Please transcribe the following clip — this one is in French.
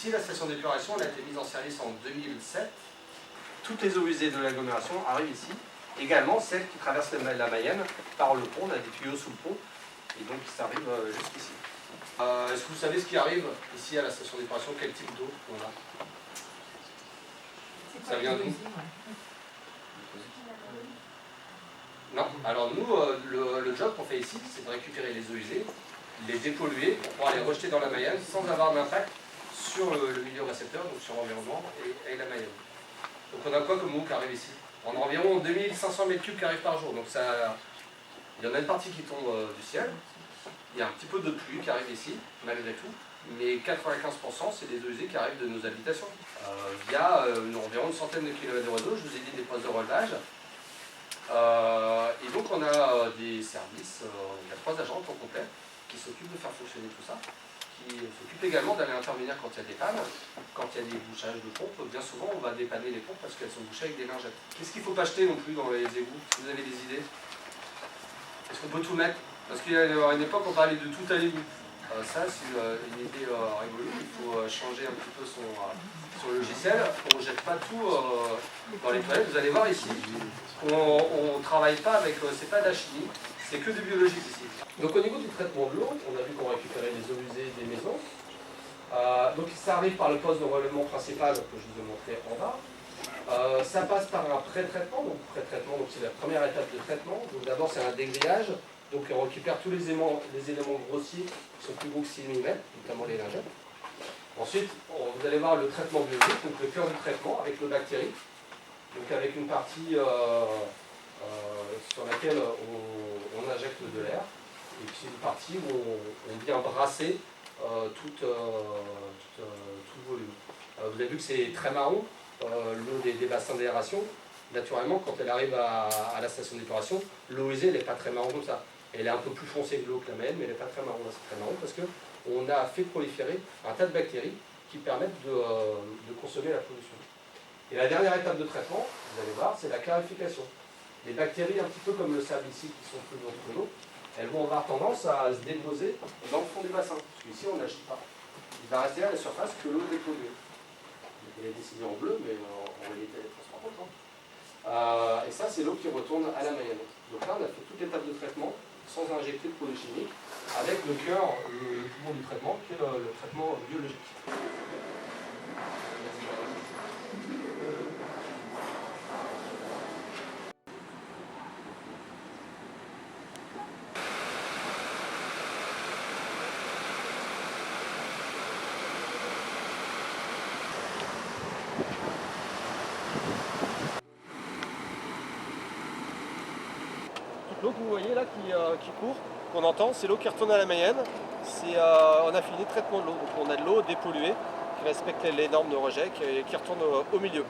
ici, la station d'épuration, elle a été mise en service en 2007. Toutes les eaux usées de l'agglomération arrivent ici. Également celles qui traversent la Mayenne par le pont. On a des tuyaux sous le pont et donc ça arrive jusqu'ici. Est-ce que vous savez ce qui arrive ici à la station d'épuration? Quel type d'eau on a? Ça vient d'où? Non. Alors nous, le job qu'on fait ici, c'est de récupérer les eaux usées, les dépolluer pour pouvoir les rejeter dans la Mayenne sans avoir d'impact sur le milieu récepteur, donc sur l'environnement et la Mayenne. Donc on a quoi comme eau qui arrive ici? On a environ 2500 m3 qui arrivent par jour. Donc ça, il y en a une partie qui tombe du ciel. Il y a un petit peu de pluie qui arrive ici, malgré tout. Mais 95% c'est des eaux usées qui arrivent de nos habitations. Il y a environ une centaine de kilomètres de réseau, je vous ai dit des postes de relevage. Et donc on a des services, il y a 3 agents au complet qui s'occupent de faire fonctionner tout ça, qui s'occupent également d'aller intervenir quand il y a des pannes, quand il y a des bouchages de pompes. Bien souvent on va dépanner les pompes parce qu'elles sont bouchées avec des lingettes. Qu'est-ce qu'il ne faut pas jeter non plus dans les égouts? Vous avez des idées? Est-ce qu'on peut tout mettre? Parce qu'à une époque on parlait de tout à l'égout. Ça c'est une idée rigolote, il faut changer un petit peu son logiciel. On ne jette pas tout dans les toilettes. Vous allez voir ici, on ne travaille pas avec, c'est pas de la chimie, c'est que du biologique ici. Donc au niveau du traitement de l'eau, on a vu qu'on récupérait les eaux usées des maisons. Donc ça arrive par le poste de relèvement principal que je vous ai montré en bas. Ça passe par un pré-traitement, donc c'est la première étape de traitement. Donc d'abord c'est un dégrillage, donc on récupère tous les éléments grossiers qui sont plus gros que 6 mm, notamment les lingettes. Ensuite, vous allez voir le traitement biologique, donc le cœur du traitement avec le bactérie, donc avec une partie sur laquelle on injecte de l'air, et puis une partie où on vient brasser tout le volume. Vous avez vu que c'est très marron, l'eau des bassins d'aération. Naturellement, quand elle arrive à la station d'épuration, l'eau usée, elle n'est pas très marron comme ça. Elle est un peu plus foncée que l'eau que la Mayenne, mais elle n'est pas très marron. Là, c'est très marron parce qu'on a fait proliférer un tas de bactéries qui permettent de consommer la pollution. Et la dernière étape de traitement, vous allez voir, c'est la clarification. Les bactéries, un petit peu comme le sable ici, qui sont plus lourdes que l'eau, elles vont avoir tendance à se déposer dans le fond du bassin. Parce qu'ici, on n'agit pas. Il va rester à la surface que l'eau dépolluée. Elle est dessinée en bleu, mais en réalité, elle est transparente. Et ça, c'est l'eau qui retourne à la Mayenne. Donc là, on a fait toute l'étape de traitement sans injecter de produits chimiques, avec le cœur, le poumon du traitement, qui est le traitement biologique. L'eau que vous voyez là qui court, qu'on entend, c'est l'eau qui retourne à la Mayenne. On a fini le traitement de l'eau, donc on a de l'eau dépolluée qui respecte les normes de rejet, qui retourne au milieu.